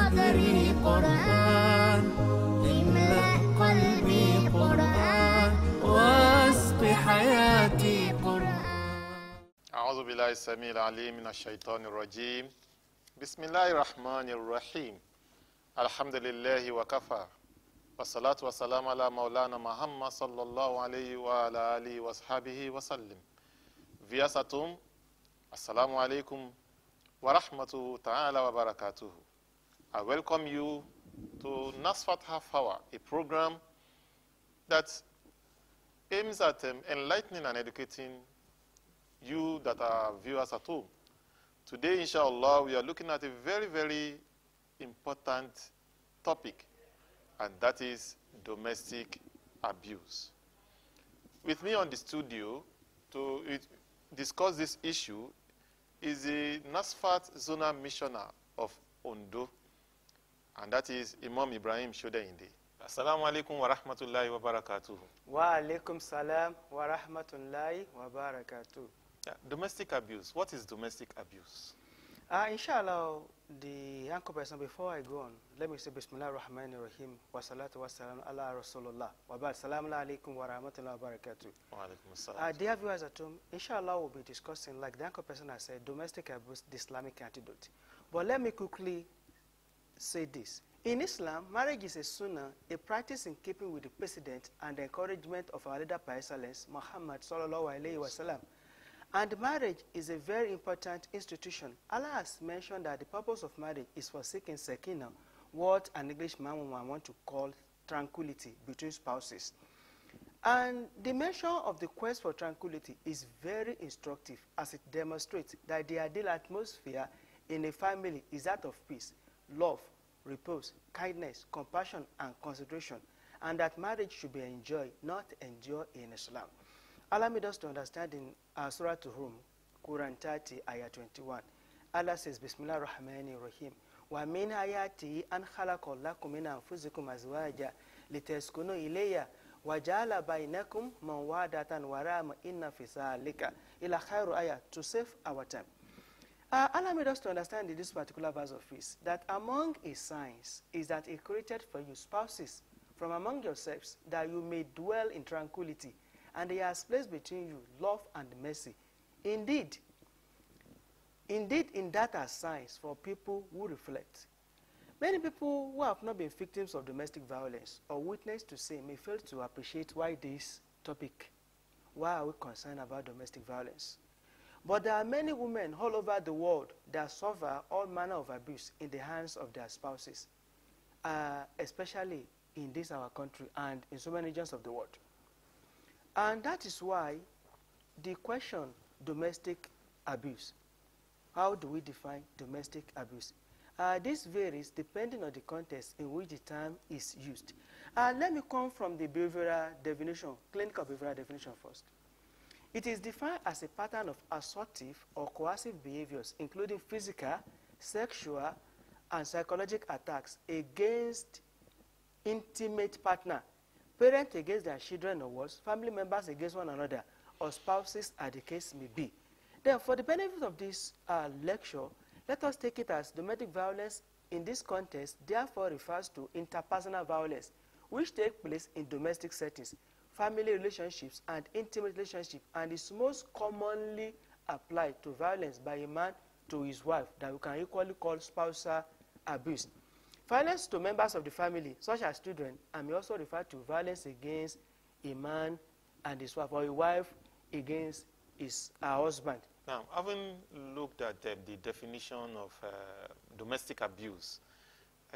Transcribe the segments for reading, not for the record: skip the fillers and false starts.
صدري قرآن املأ قلبي قرآن واسق حياتي قرآن. أعوذ بالله السميع العليم من الشيطان الرجيم. بسم الله الرحمن الرحيم. الحمد لله وكفى والصلاة والسلام على مولانا Muhammad sallallahu alayhi wa ala alihi wa sahbihi wa sallim. Viasatum, assalamu alaikum wa rahmatuhu ta'ala wa barakatuhu. I welcome you to Nasfat Half Hour, a program that aims at enlightening and educating you that are viewers at home. Today, inshallah, we are looking at a very, very important topic, and that is domestic abuse. With me on the studio to discuss this issue is the Nasfat Zonal Missioner of Ondo, and that is Imam Ibrahim Shodeinde. Assalamu alaikum wa rahmatullahi wa barakatuh. Wa alaikum salam wa rahmatullahi wa barakatuh. Domestic abuse. What is domestic abuse? Inshallah, the anchor person, before I go on, let me say Bismillah ar-Rahman ar-Rahim wa salatu wa salam ala Rasulullah wa ba'd. Salamu alaikum wa rahmatullahi wa barakatuh. Wa alaikum salam. Dear viewers at home, inshallah, we'll be discussing, like the anchor person has said, domestic abuse, the Islamic antidote. But let me quickly say this. In Islam, marriage is a sunnah, a practice in keeping with the precedent and the encouragement of our leader by excellence, Muhammad sallallahu alayhi wa sallam. And marriage is a very important institution. Allah has mentioned that the purpose of marriage is for seeking sakina, what an Englishman would want to call tranquility between spouses. And the mention of the quest for tranquility is very instructive, as it demonstrates that the ideal atmosphere in a family is that of peace, love, repose, kindness, compassion, and consideration, and that marriage should be enjoyed, not endured in Islam. Allow me just to understand in Surah Rum, Quran 30, Ayah 21. Allah says, Bismillah ar-Rahman ar-Rahim. Wa min ayati an khalaqa lakum min anfusikum azwaja litaskunu ilayya wa ja'ala bainakum mawadatan wa rahma inna fi zalika ila khairu ayah, to save our time. Allow me just to understand in this particular verse of His that among His signs is that He created for you spouses from among yourselves, that you may dwell in tranquility, and He has placed between you love and mercy. Indeed, in that are signs for people who reflect. Many people who have not been victims of domestic violence or witness to sin may fail to appreciate why this topic, why are we concerned about domestic violence. But there are many women all over the world that suffer all manner of abuse in the hands of their spouses, especially in this our country and in so many regions of the world. And that is why the question, domestic abuse, how do we define domestic abuse? This varies depending on the context in which the term is used. Let me come from the behavioral definition, clinical behavioral definition first. It is defined as a pattern of assertive or coercive behaviors, including physical, sexual, and psychological attacks against intimate partner, parents against their children or worse, family members against one another, or spouses as the case may be. Then, for the benefit of this lecture, let us take it as domestic violence in this context therefore refers to interpersonal violence, which take place in domestic settings, family relationships, and intimate relationships, and is most commonly applied to violence by a man to his wife that we can equally call spousal abuse. Violence to members of the family, such as children, and may also refer to violence against a man and his wife, or a wife against her husband. Now, having looked at the definition of domestic abuse,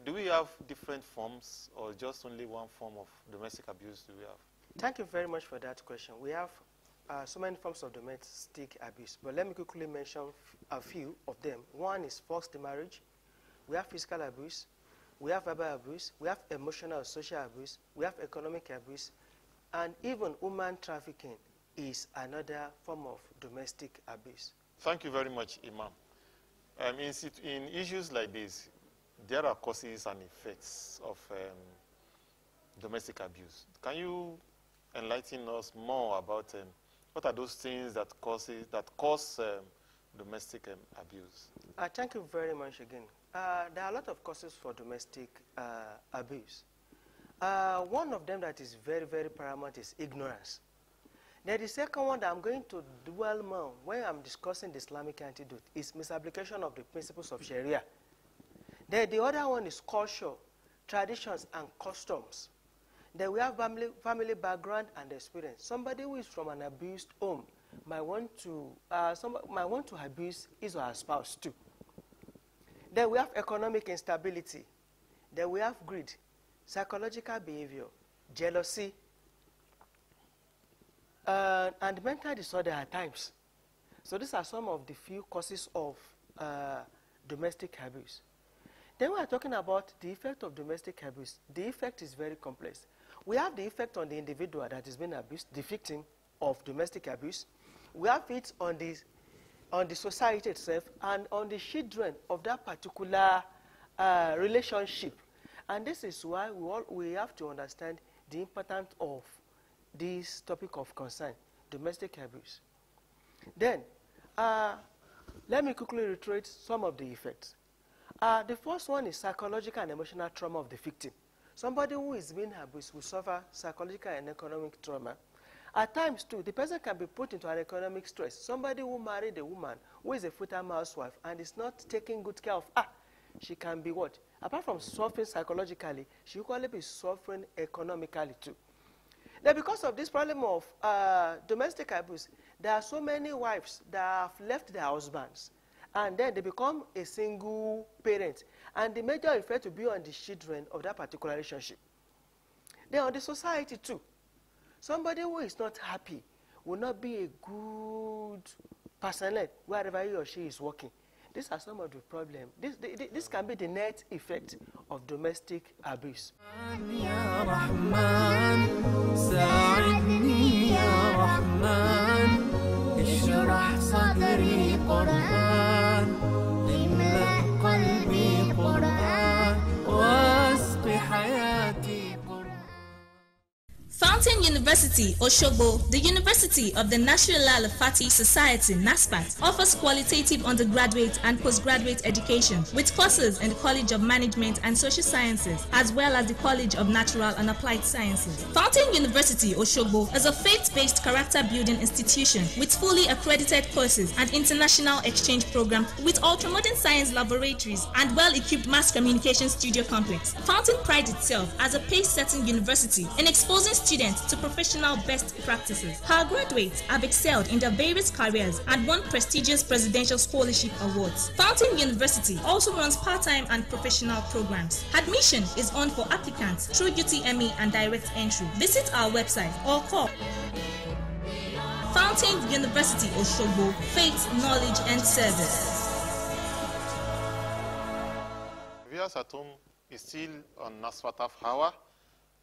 do we have different forms or just only one form of domestic abuse do we have? Thank you very much for that question. We have so many forms of domestic abuse, but let me quickly mention a few of them. One is forced marriage. We have physical abuse. We have verbal abuse. We have emotional or social abuse. We have economic abuse. And even human trafficking is another form of domestic abuse. Thank you very much, Imam. In issues like this, there are causes and effects of domestic abuse. Can you enlighten us more about what are those things that cause domestic abuse? Thank you very much again. There are a lot of causes for domestic abuse. One of them that is very, very paramount is ignorance. Then the second one that I'm going to dwell more when I'm discussing the Islamic antidote is misapplication of the principles of Sharia. Then the other one is culture, traditions, and customs. Then we have family background and experience. Somebody who is from an abused home might want to abuse his or her spouse too. Then we have economic instability. Then we have greed, psychological behavior, jealousy, and mental disorder at times. So these are some of the few causes of domestic abuse. Then we are talking about the effect of domestic abuse. The effect is very complex. We have the effect on the individual that is being abused, the victim of domestic abuse. We have it on the society itself and on the children of that particular relationship. And this is why we have to understand the importance of this topic of concern, domestic abuse. Then, let me quickly reiterate some of the effects. The first one is psychological and emotional trauma of the victim. Somebody who is being abused will suffer psychological and economic trauma. At times, too, the person can be put into an economic stress. Somebody who married a woman who is a full-time housewife and is not taking good care of her, she can be what? Apart from suffering psychologically, she will probably be suffering economically, too. Now, because of this problem of domestic abuse, there are so many wives that have left their husbands, and then they become a single parent, and the major effect will be on the children of that particular relationship. Then on the society too, somebody who is not happy will not be a good personnel wherever he or she is working. These are some of the problems. This can be the net effect of domestic abuse. يا رحمن ساعدني يا رحمن اشرح صدري قرآن املأ قلبي قرآن واسق حياتي قرآن. Fountain University, Osogbo, the University of the Nasfat Al-Fati Society, Nasfat, offers qualitative undergraduate and postgraduate education with courses in the College of Management and Social Sciences, as well as the College of Natural and Applied Sciences. Fountain University, Osogbo, is a faith-based character-building institution with fully accredited courses and international exchange programs with ultramodern science laboratories and well-equipped mass communication studio complex. Fountain prides itself as a pace-setting university in exposing students to professional best practices. Our graduates have excelled in their various careers and won prestigious presidential scholarship awards. Fountain University also runs part-time and professional programs. Admission is on for applicants through UTME and direct entry. Visit our website or call. Fountain University, Osogbo, faith, knowledge, and service. Viewers at home is still on Nasfat Hour.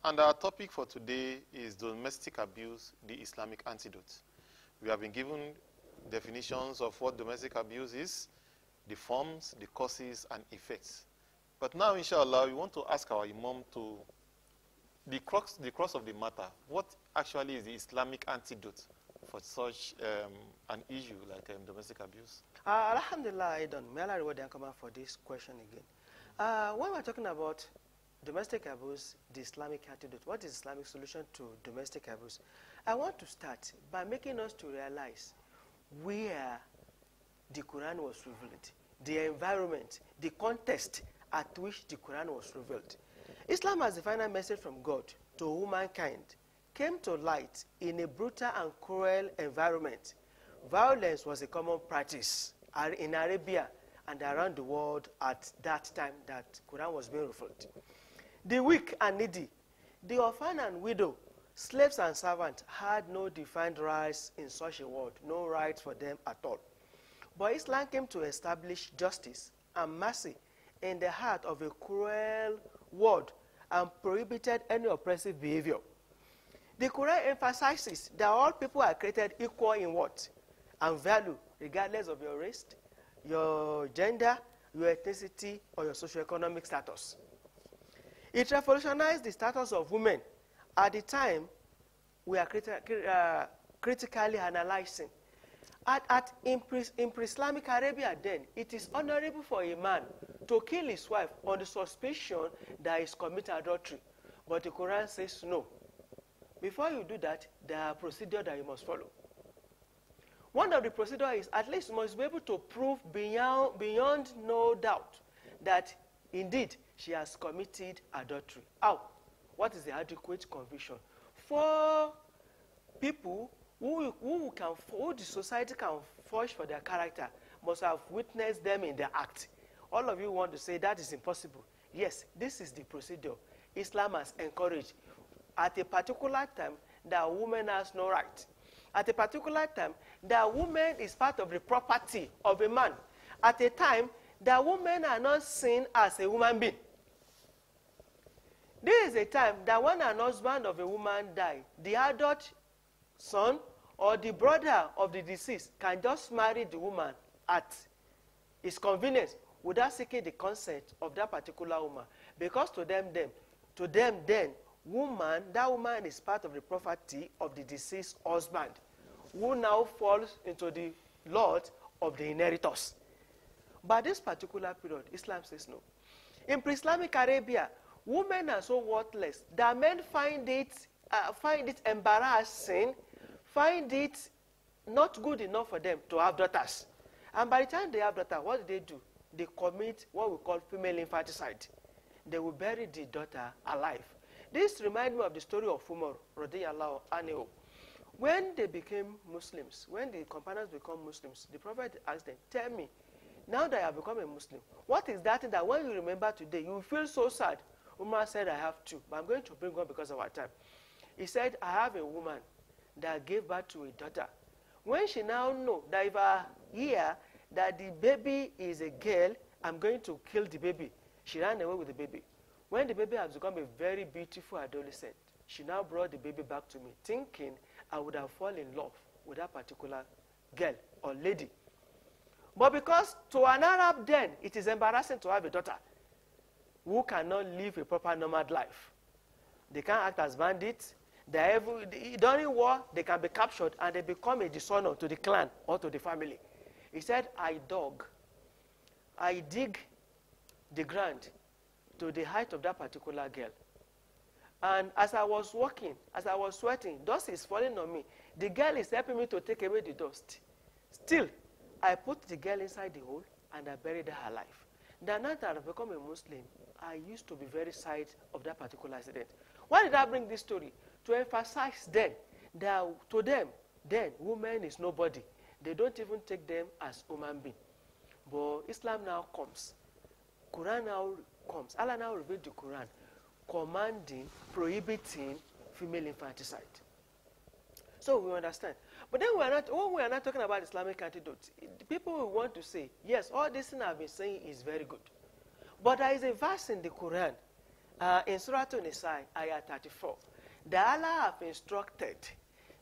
And our topic for today is domestic abuse, the Islamic antidote. We have been given definitions of what domestic abuse is, the forms, the causes, and effects. But now, inshallah, we want to ask our Imam to the crux of the matter. What actually is the Islamic antidote for such an issue like domestic abuse? Alhamdulillah, Aidan. May Allah reward and come out for this question again. When we're talking about domestic abuse, the Islamic antidote, what is the Islamic solution to domestic abuse? I want to start by making us to realize where the Quran was revealed, the environment, the context at which the Quran was revealed. Islam, as the final message from God to humankind, came to light in a brutal and cruel environment. Violence was a common practice in Arabia and around the world at that time that Quran was being revealed. The weak and needy, the orphan and widow, slaves and servants had no defined rights in such a world, no rights for them at all. But Islam came to establish justice and mercy in the heart of a cruel world and prohibited any oppressive behavior. The Quran emphasizes that all people are created equal in worth and value, regardless of your race, your gender, your ethnicity, or your socioeconomic status. It revolutionized the status of women. At the time, we are critically analyzing In pre-Islamic Arabia then, it is honorable for a man to kill his wife on the suspicion that he's committed adultery. But the Quran says no. Before you do that, there are procedures that you must follow. One of the procedures is at least you must be able to prove beyond no doubt that indeed she has committed adultery. How? What is the adequate conviction? For people who the society can forge for their character must have witnessed them in their act. All of you want to say that is impossible. Yes, this is the procedure Islam has encouraged. At a particular time, the woman has no right. At a particular time, the woman is part of the property of a man. At a time, the women are not seen as a human being. There is a time that when an husband of a woman dies, the adult son or the brother of the deceased can just marry the woman at his convenience without seeking the consent of that particular woman. Because to them then, that woman is part of the property of the deceased husband, who now falls into the lot of the inheritors. But this particular period, Islam says no. In pre-Islamic Arabia, women are so worthless that men find it embarrassing, find it not good enough for them to have daughters. And by the time they have daughters, what do? They commit what we call female infanticide. They will bury the daughter alive. This reminds me of the story of Umar, radiyallahu anhu. When they became Muslims, when the companions become Muslims, the Prophet asked them, tell me, now that I have become a Muslim, what is that thing that when you remember today, you feel so sad? Umar said, I have two, but I'm going to bring one because of our time. He said, I have a woman that gave birth to a daughter. When she now knows that if I hear that the baby is a girl, I'm going to kill the baby, she ran away with the baby. When the baby has become a very beautiful adolescent, she now brought the baby back to me, thinking I would have fallen in love with that particular girl or lady. But because to an Arab then, it is embarrassing to have a daughter who cannot live a proper nomad life. They can't act as bandits. During war, they can be captured and they become a dishonor to the clan or to the family. He said, I dig the ground to the height of that particular girl. And as I was walking, as I was sweating, dust is falling on me. The girl is helping me to take away the dust. Still, I put the girl inside the hole and I buried her alive. The night that I've become a Muslim, I used to be very sad of that particular accident. Why did I bring this story? To emphasize then that to them, then woman is nobody. They don't even take them as human beings. But Islam now comes. Quran now comes. Allah now revealed the Quran, commanding, prohibiting female infanticide. So we understand. But then when we are not talking about Islamic antidotes, people will want to say, yes, all this thing I've been saying is very good. But there is a verse in the Quran, in Surah An-Nisa, ayah 34, that Allah have instructed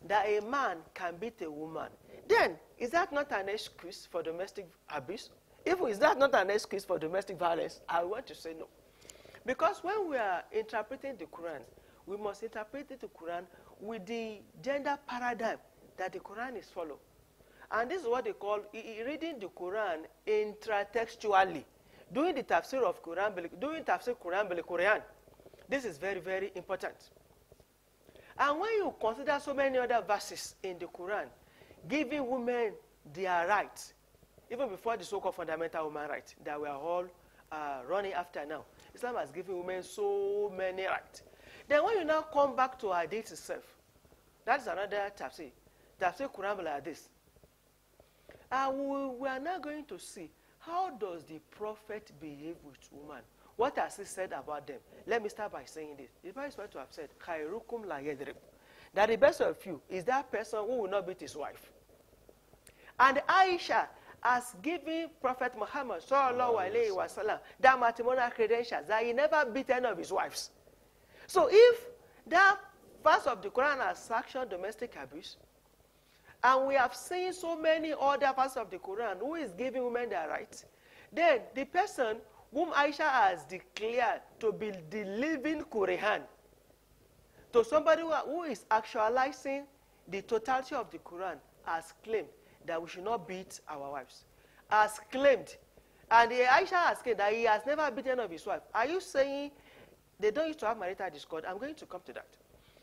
that a man can beat a woman. Then, is that not an excuse for domestic abuse? If is that not an excuse for domestic violence, I want to say no. Because when we are interpreting the Quran, we must interpret the Quran with the gender paradigm that the Quran is following. And this is what they call reading the Quran intratextually. Doing the tafsir of Quran, doing tafsir Quran bil Quran. This is very, very important. And when you consider so many other verses in the Quran, giving women their rights, even before the so-called fundamental human rights that we are all running after now, Islam has given women so many rights. Then when you now come back to hadith itself, that is another tafsir. Tafsir Quran bil hadith. And we are now going to see how does the prophet behave with women. What has he said about them? Let me start by saying this. The Prophet is going to have said, "Khairukum la yadrib," that the best of you is that person who will not beat his wife. And Aisha has given Prophet Muhammad sallallahu alaihi wasallam that matrimonial credentials that he never beat any of his wives. So if that verse of the Quran has sanctioned domestic abuse, and we have seen so many other verses of the Quran who is giving women their rights, then the person whom Aisha has declared to be the living Quran, to somebody who is actualizing the totality of the Quran, has claimed that we should not beat our wives, has claimed, and Aisha has claimed that he has never beaten any of his wife. Are you saying they don't used to have marital discord? I'm going to come to that.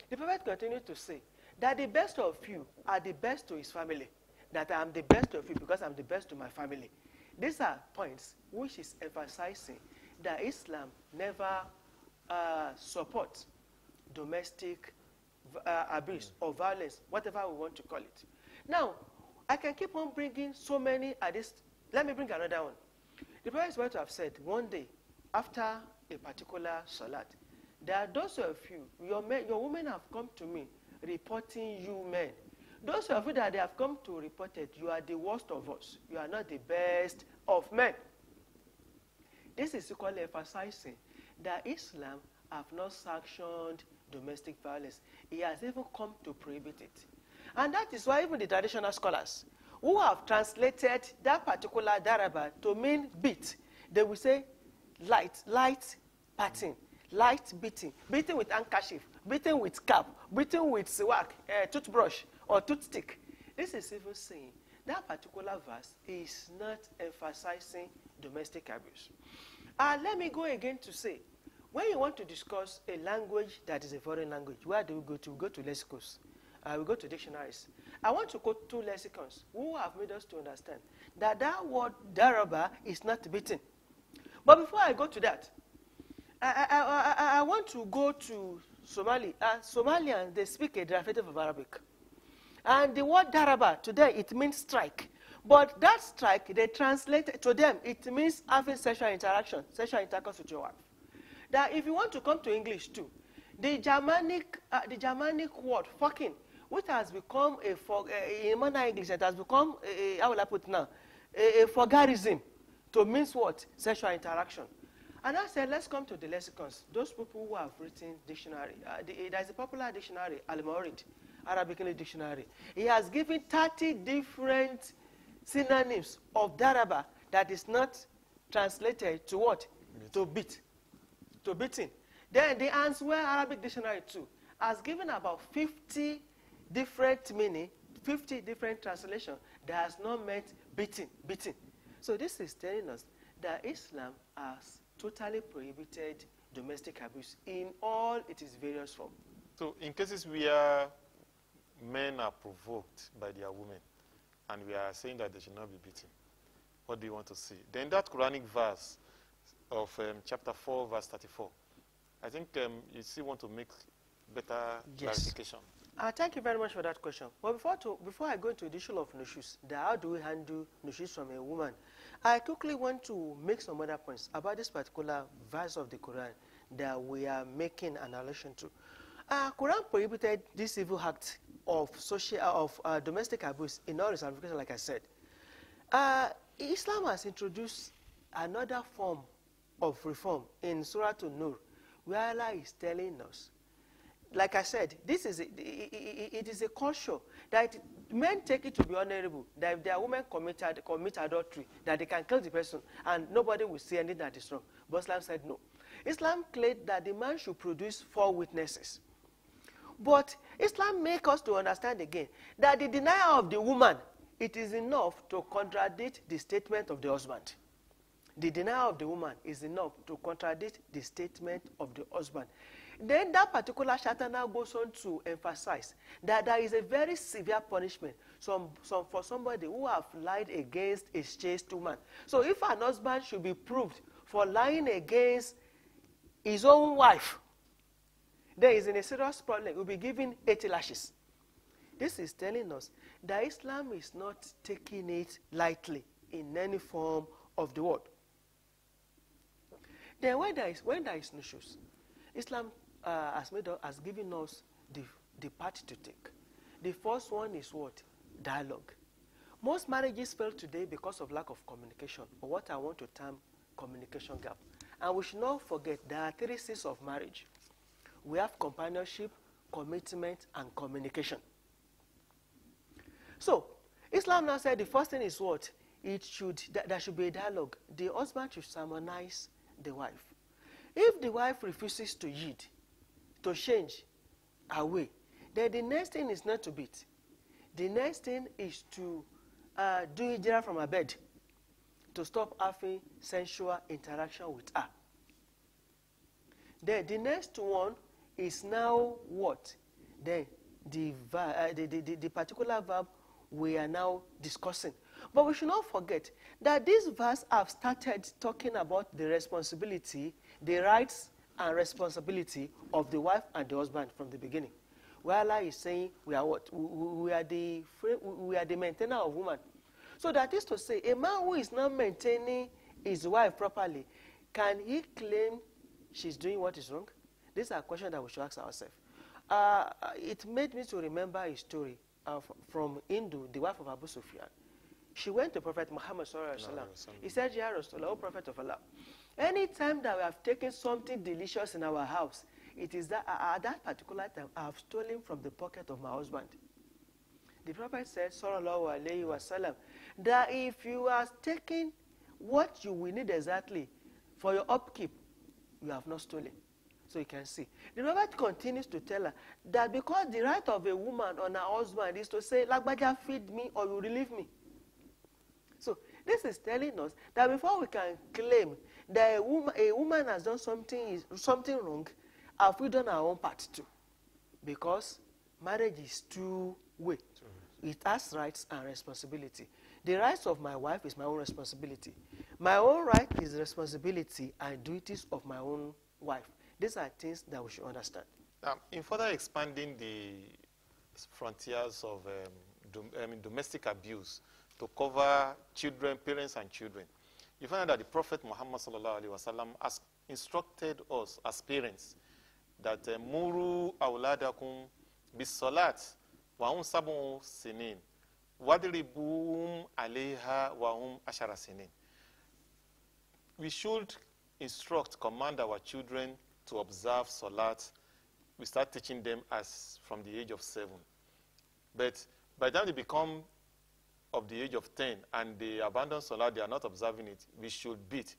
The Prophet continued to say that the best of you are the best to his family, that I am the best of you because I'm the best to my family. These are points which is emphasizing that Islam never supports domestic abuse or violence, whatever we want to call it. Now, I can keep on bringing so many at this. Let me bring another one. The Prophet is going to have said one day after a particular salat that those of you, your women have come to me reporting you men. Those of you that they have come to report it, you are the worst of us. You are not the best of men. This is equally emphasizing that Islam have not sanctioned domestic violence. It has even come to prohibit it. And that is why even the traditional scholars who have translated that particular daraba to mean beat, they will say light patting, light beating, beating with handkerchief, beating with cap, beating with siwak, toothbrush or toothstick. This is even saying that particular verse is not emphasizing domestic abuse. Let me go again to say, when you want to discuss a language that is a foreign language, where do we go to? We go to lexicons. We go to dictionaries. I want to quote two lexicons who have made us to understand that that word daraba is not beaten. But before I go to that, I want to go to Somali. Somalians, they speak a derivative of Arabic. And the word daraba, today, it means strike. But that strike, they translate to them, it means having sexual interaction, sexual intercourse with your wife. That if you want to come to English too, the Germanic word fucking, which has become in modern English, it has become how will I put it now, a vulgarism to mean what? Sexual interaction. And I said, let's come to the lexicons. Those people who have written dictionary. There's a popular dictionary, Al-Mawrid, Arabic English dictionary. He has given 30 different synonyms of daraba that is not translated to what? To beat. To beating. Then the Answer Arabic Dictionary too has given about 50 different meaning, 50 different translations that has not meant beating. So this is telling us that Islam has totally prohibited domestic abuse in all its various forms. So in cases where men are provoked by their women and we are saying that they should not be beaten, what do you want to see? Then that Quranic verse of chapter 4, verse 34. I think you still want to make better clarification. Thank you very much for that question. But before I go into the issue of nushus, how do we handle nushus from a woman, I quickly want to make some other points about this particular verse of the Quran that we are making an allusion to. Quran prohibited this evil act of domestic abuse in all its ramifications, like I said. Islam has introduced another form of reform in Surah An-Nur, where Allah is telling us, like I said, it is a culture that men take it to be honorable, that if their women commit adultery, that they can kill the person and nobody will see anything that is wrong. But Islam said no. Islam claimed that the man should produce 4 witnesses. But Islam makes us to understand again that the denial of the woman, it is enough to contradict the statement of the husband. The denial of the woman is enough to contradict the statement of the husband. Then that particular chapter now goes on to emphasize that there is a very severe punishment for somebody who have lied against a chaste woman. So if an husband should be proved for lying against his own wife, then he's in a serious problem. He will be given 80 lashes. This is telling us that Islam is not taking it lightly in any form of the word. Then when there is nushus, Islam has given us the path to take. The first one is what? Dialogue. Most marriages fail today because of lack of communication, or what I want to term communication gap. And we should not forget there are 3 C's of marriage. We have companionship, commitment, and communication. So, Islam now said the first thing is what? There should be a dialogue. The husband should sermonize the wife. If the wife refuses to yield, to change her way, then the next thing is not to beat. The next thing is to do hijrah from her bed to stop having sensual interaction with her. Then the next one is now what? Then the particular verb we are now discussing. But we should not forget that this verse have started talking about the responsibility, the rights and responsibility of the wife and the husband from the beginning. Where Allah is saying we are what? We are the maintainer of woman. So that is to say, a man who is not maintaining his wife properly, can he claim she's doing what is wrong? These are questions that we should ask ourselves. It made me to remember a story from Hindu, the wife of Abu Sufyan. She went to Prophet Muhammad sallallahu alaihi wasallam. He said, "Ya Rasulullah, O Prophet of Allah, anytime that we have taken something delicious in our house, it is that at that particular time I have stolen from the pocket of my husband." The Prophet said, sallallahu alaihi wasallam, that if you are taking what you will need exactly for your upkeep, you have not stolen. So you can see. The Prophet continues to tell her that because the right of a woman on her husband is to say, "Lagbaja, feed me or you relieve me." So this is telling us that before we can claim that a woman has done something wrong, have we done our own part too? Because marriage is two-way. It has rights and responsibility. The rights of my wife is my own responsibility. My own right is the responsibility and duties of my own wife. These are things that we should understand. In further expanding the frontiers of domestic abuse to cover children, parents and children, you find that the Prophet Muhammad sallallahu alaihi wasallam has instructed us as parents that muru awladakum bis salat wa hum sab'u sinin wadribuhum alayha wa hum ashara sinin. We should command our children to observe salat. We start teaching them as from the age of 7. But by the time they become of the age of 10 and they abandon salat, they are not observing it, we should beat.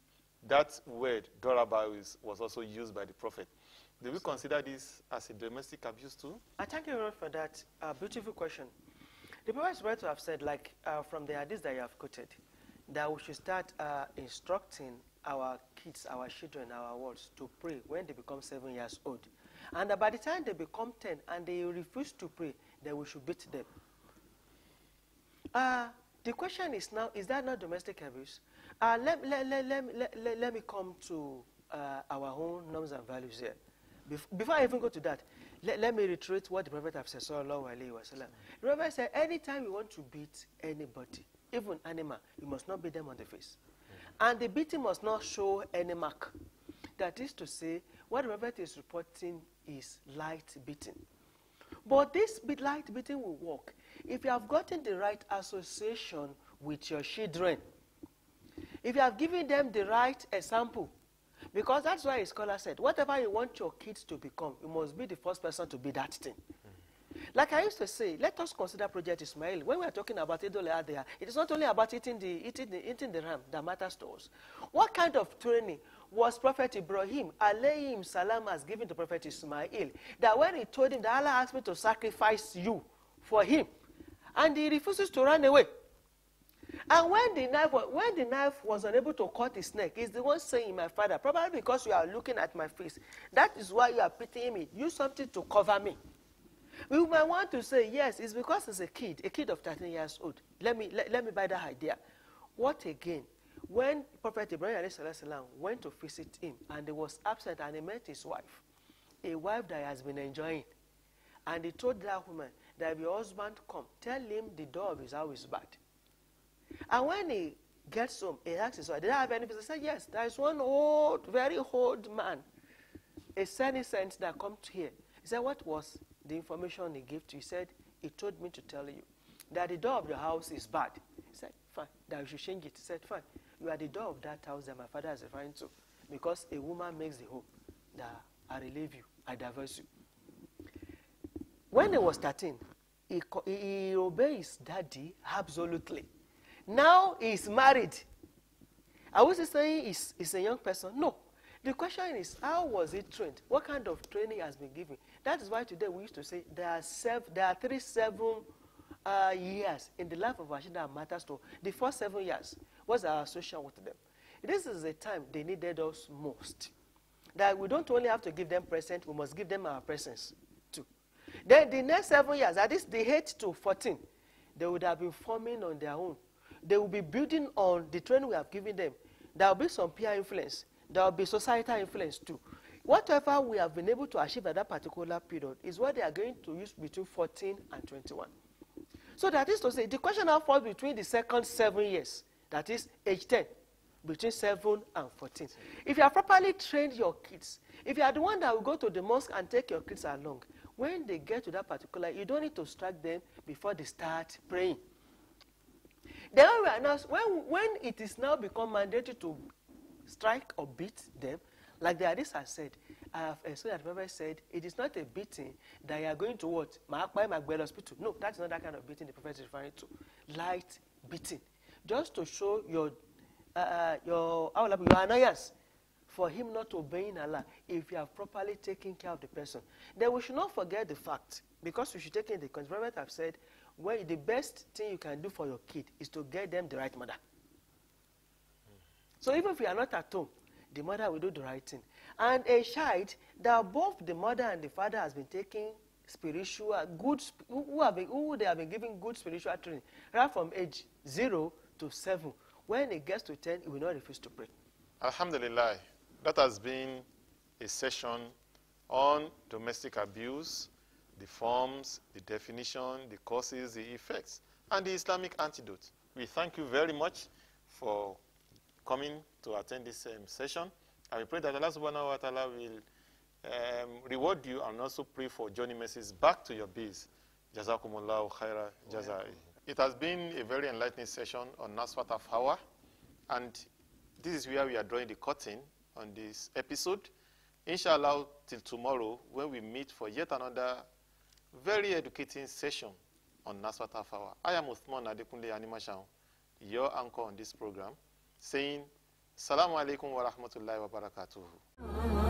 That word, doraba, was also used by the Prophet. Do we consider this as a domestic abuse too? I thank you very much for that beautiful question. The Prophet is right to have said, like from the hadith that you have quoted, that we should start instructing our kids, our children, our words to pray when they become 7 years old. And by the time they become 10 and they refuse to pray, then we should beat them. The question is now, is that not domestic abuse? Let me come to our own norms and values here. Before I even go to that, let me reiterate what the Prophet has said, sallallahu alaihi wasallam. The Prophet said, anytime you want to beat anybody, even animal, you must not beat them on the face. And the beating must not show any mark. That is to say, what the Prophet is reporting is light beating. But this light beating will work if you have gotten the right association with your children. If you have given them the right example. Because that's why a scholar said, whatever you want your kids to become, you must be the first person to be that thing. Like I used to say, let us consider Project Ismail. When we are talking about Idul Adha, it is not only about eating the ram that matters to us. What kind of training was Prophet Ibrahim, alayhim salam, has given to Prophet Ismail? That when he told him that Allah asked me to sacrifice you for him, and he refuses to run away. And when the knife was unable to cut his neck, he's the one saying, "My father, probably because you are looking at my face, that is why you are pitying me. Use something to cover me." We might want to say, yes, it's because he's a kid of 13 years old. Let me buy that idea. What again? When Prophet Ibrahim went to visit him and he was absent and he met his wife, a wife that he has been enjoying, and he told that woman that if your husband come, tell him the door of his house is bad. And when he gets home, he asks his wife, did I have any business? He said, yes, there is one old, very old man, a sunny sense that come to here. He said, what was the information he gave to you? He said, he told me to tell you that the door of the house is bad. He said, fine, that you should change it. He said, fine, you are the door of that house that my father is referring to, because a woman makes the hope that I relieve you, I divorce you. When he was 13, he obeyed his daddy absolutely. Now he's married. I was saying he's a young person. No. The question is, how was he trained? What kind of training has been given? That is why today we used to say there are 3 7 years in the life of our children that matters to the first 7 years. What's our association with them? This is the time they needed us most. That we don't only have to give them present, we must give them our presence too. Then the next 7 years, that is the 8 to 14, they would have been forming on their own. They will be building on the training we have given them. There will be some peer influence. There will be societal influence too. Whatever we have been able to achieve at that particular period is what they are going to use between 14 and 21. So that is to say, the question now falls between the second 7 years, that is age 10, between 7 and 14. If you have properly trained your kids, if you are the one that will go to the mosque and take your kids along, when they get to that particular, you don't need to strike them before they start praying. Then when it is now become mandatory to strike or beat them, like the hadith has said, I have explained that the Prophet said, it is not a beating that you are going to what? Hospital. No, that's not that kind of beating the Prophet is referring to. Light beating. Just to show your annoyance for him not obeying Allah if you have properly taken care of the person. Then we should not forget the fact, because we should take in the context. The Prophet have said, well, the best thing you can do for your kid is to get them the right mother. So even if you are not at home, the mother will do the right thing. And a child that both the mother and the father has been taking spiritual, who they have been giving good spiritual training, right from age 0 to 7. When it gets to 10, he will not refuse to pray. Alhamdulillah, that has been a session on domestic abuse, the forms, the definition, the causes, the effects, and the Islamic antidote. We thank you very much for coming to attend this session. I pray that Allah subhanahu wa ta'ala will reward you, and also pray for journey mercies back to your base. Jazakumullahu khaira jazai. It has been a very enlightening session on Nasfat of Hawa, and this is where we are drawing the curtain on this episode. Inshallah, till tomorrow, when we meet for yet another very educating session on Nasfat of Hawa. I am Uthman Adekunle Animashan, your anchor on this program, saying, Assalamu alaikum wa rahmatullahi wa barakatuhu.